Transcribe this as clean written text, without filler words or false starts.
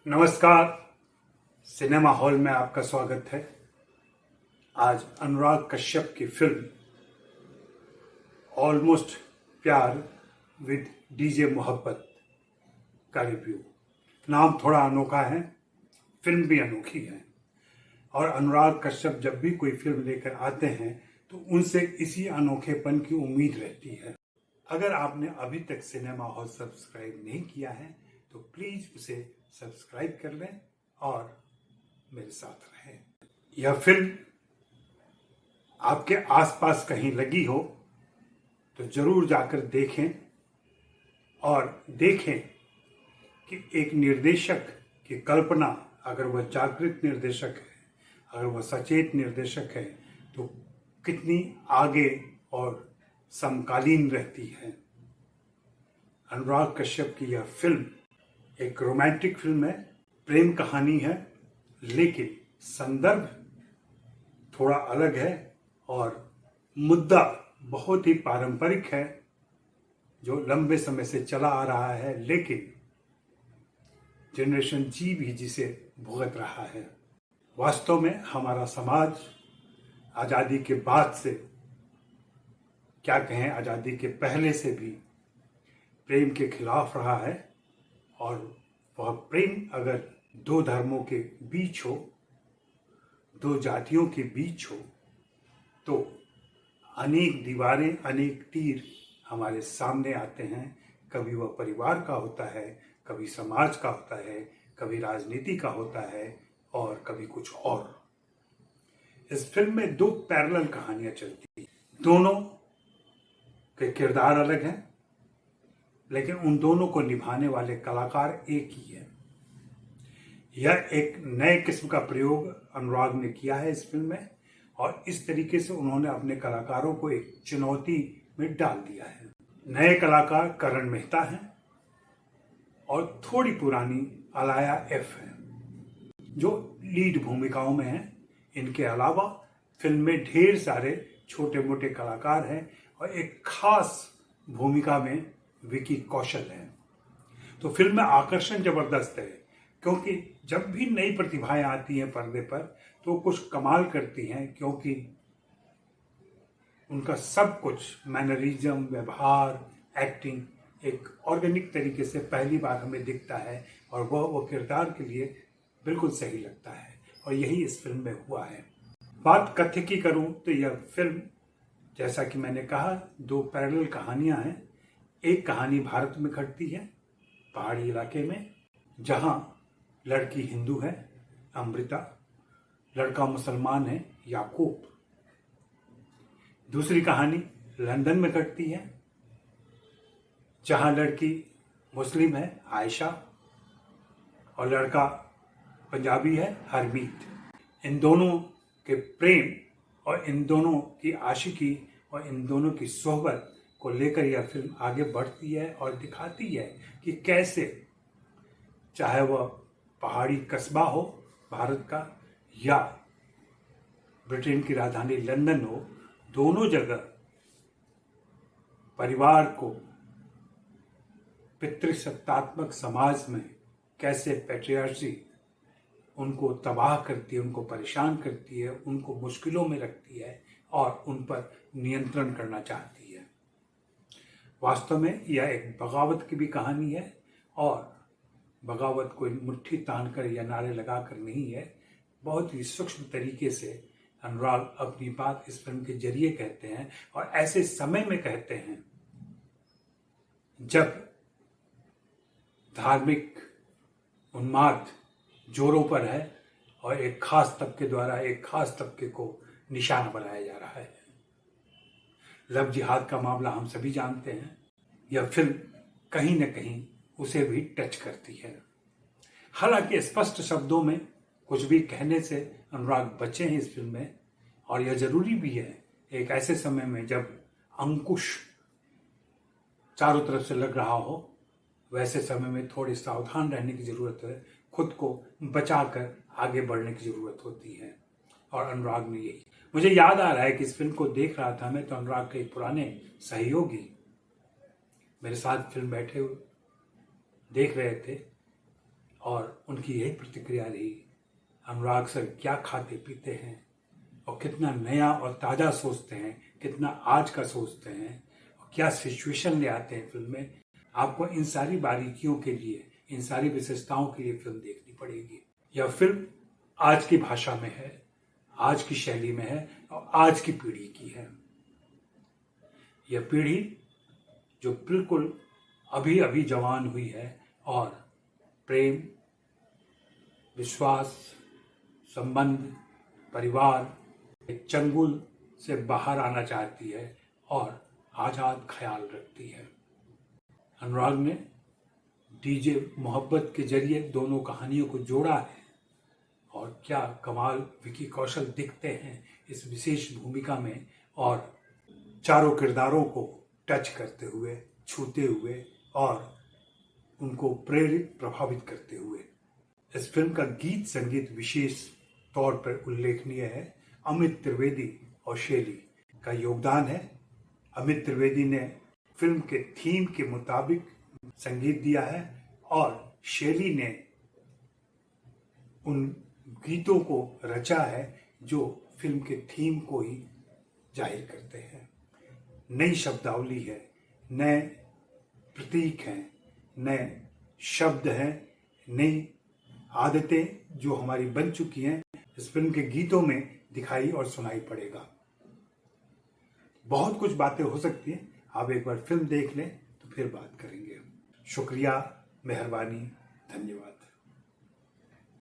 नमस्कार। Cinema hall में आपका स्वागत है। आज अनुराग कश्यप की फिल्म ऑलमोस्ट प्यार विद डीजे मोहब्बत का रिव्यू। नाम थोड़ा अनोखा है, फिल्म भी अनोखी है और अनुराग कश्यप जब भी कोई फिल्म लेकर आते हैं तो उनसे इसी अनोखेपन की उम्मीद रहती है। अगर आपने अभी तक सिनेमा हॉल सब्सक्राइब नहीं किया है तो प्लीज उसे सब्सक्राइब कर लें और मेरे साथ रहें। यह फिल्म आपके आसपास कहीं लगी हो तो जरूर जाकर देखें और देखें कि एक निर्देशक की कल्पना, अगर वह जागृत निर्देशक है, अगर वह सचेत निर्देशक है तो कितनी आगे और समकालीन रहती है। अनुराग कश्यप की यह फिल्म एक रोमांटिक फिल्म है, प्रेम कहानी है, लेकिन संदर्भ थोड़ा अलग है और मुद्दा बहुत ही पारंपरिक है जो लंबे समय से चला आ रहा है, लेकिन जनरेशन जी भी जिसे भुगत रहा है। वास्तव में हमारा समाज आज़ादी के बाद से, क्या कहें आज़ादी के पहले से भी प्रेम के खिलाफ रहा है और वह प्रेम अगर दो धर्मों के बीच हो, दो जातियों के बीच हो तो अनेक दीवारें, अनेक तीर हमारे सामने आते हैं। कभी वह परिवार का होता है, कभी समाज का होता है, कभी राजनीति का होता है और कभी कुछ और। इस फिल्म में दो पैरेलल कहानियां चलती हैं। दोनों के किरदार अलग हैं, लेकिन उन दोनों को निभाने वाले कलाकार एक ही है। यह एक नए किस्म का प्रयोग अनुराग ने किया है इस फिल्म में और इस तरीके से उन्होंने अपने कलाकारों को एक चुनौती में डाल दिया है। नए कलाकार करण मेहता हैं और थोड़ी पुरानी अलाया एफ है जो लीड भूमिकाओं में हैं। इनके अलावा फिल्म में ढेर सारे छोटे मोटे कलाकार हैं और एक खास भूमिका में विकी कौशल है। तो फिल्म में आकर्षण जबरदस्त है, क्योंकि जब भी नई प्रतिभाएं आती हैं पर्दे पर तो कुछ कमाल करती हैं, क्योंकि उनका सब कुछ मैनरिज्म, व्यवहार, एक्टिंग एक ऑर्गेनिक तरीके से पहली बार हमें दिखता है और वह किरदार के लिए बिल्कुल सही लगता है और यही इस फिल्म में हुआ है। बात कथ्य की करूं तो यह फिल्म, जैसा कि मैंने कहा, दो पैरेलल कहानियां हैं। एक कहानी भारत में घटती है, पहाड़ी इलाके में, जहां लड़की हिंदू है अमृता, लड़का मुसलमान है याकूब। दूसरी कहानी लंदन में घटती है, जहां लड़की मुस्लिम है आयशा और लड़का पंजाबी है हरमीत। इन दोनों के प्रेम और इन दोनों की आशिकी और इन दोनों की सोहबत को लेकर यह फिल्म आगे बढ़ती है और दिखाती है कि कैसे, चाहे वह पहाड़ी कस्बा हो भारत का या ब्रिटेन की राजधानी लंदन हो, दोनों जगह परिवार को पितृसत्तात्मक समाज में कैसे पैट्रियार्ची उनको तबाह करती है, उनको परेशान करती है, उनको मुश्किलों में रखती है और उन पर नियंत्रण करना चाहती है। वास्तव में यह एक बगावत की भी कहानी है और बगावत कोई मुट्ठी तानकर या नारे लगाकर नहीं है। बहुत ही सूक्ष्म तरीके से अनुराग अपनी बात इस फिल्म के जरिए कहते हैं और ऐसे समय में कहते हैं जब धार्मिक उन्माद जोरों पर है और एक खास तबके द्वारा एक खास तबके को निशाना बनाया जा रहा है। लव जिहाद का मामला हम सभी जानते हैं। यह फिल्म कहीं न कहीं उसे भी टच करती है। हालांकि स्पष्ट शब्दों में कुछ भी कहने से अनुराग बचे हैं इस फिल्म में और यह जरूरी भी है। एक ऐसे समय में जब अंकुश चारों तरफ से लग रहा हो, वैसे समय में थोड़ी सावधान रहने की जरूरत है, खुद को बचाकर आगे बढ़ने की जरूरत होती है और अनुराग ने यही। मुझे याद आ रहा है कि इस फिल्म को देख रहा था मैं तो अनुराग के पुराने सहयोगी मेरे साथ फिल्म बैठे हुए देख रहे थे और उनकी यही प्रतिक्रिया रही, अनुराग सर क्या खाते पीते हैं और कितना नया और ताज़ा सोचते हैं, कितना आज का सोचते हैं और क्या सिचुएशन ले आते हैं फिल्म में। आपको इन सारी बारीकियों के लिए, इन सारी विशेषताओं के लिए फिल्म देखनी पड़ेगी। यह फिल्म आज की भाषा में है, आज की शैली में है और आज की पीढ़ी की है। यह पीढ़ी जो बिल्कुल अभी अभी जवान हुई है और प्रेम, विश्वास, संबंध, परिवार एक चंगुल से बाहर आना चाहती है और आजाद ख्याल रखती है। अनुराग ने डीजे मोहब्बत के जरिए दोनों कहानियों को जोड़ा है और क्या कमाल विकी कौशल दिखते हैं इस विशेष भूमिका में और चारों किरदारों को टच करते हुए, छूते हुए और उनको प्रेरित, प्रभावित करते हुए। इस फिल्म का गीत संगीत विशेष तौर पर उल्लेखनीय है। अमित त्रिवेदी और शैली का योगदान है। अमित त्रिवेदी ने फिल्म के थीम के मुताबिक संगीत दिया है और शैली ने उन गीतों को रचा है जो फिल्म के थीम को ही जाहिर करते हैं। नई शब्दावली है, नए प्रतीक हैं, नए शब्द हैं, नई आदतें जो हमारी बन चुकी हैं इस फिल्म के गीतों में दिखाई और सुनाई पड़ेगा। बहुत कुछ बातें हो सकती हैं, आप एक बार फिल्म देख लें तो फिर बात करेंगे। शुक्रिया, मेहरबानी, धन्यवाद।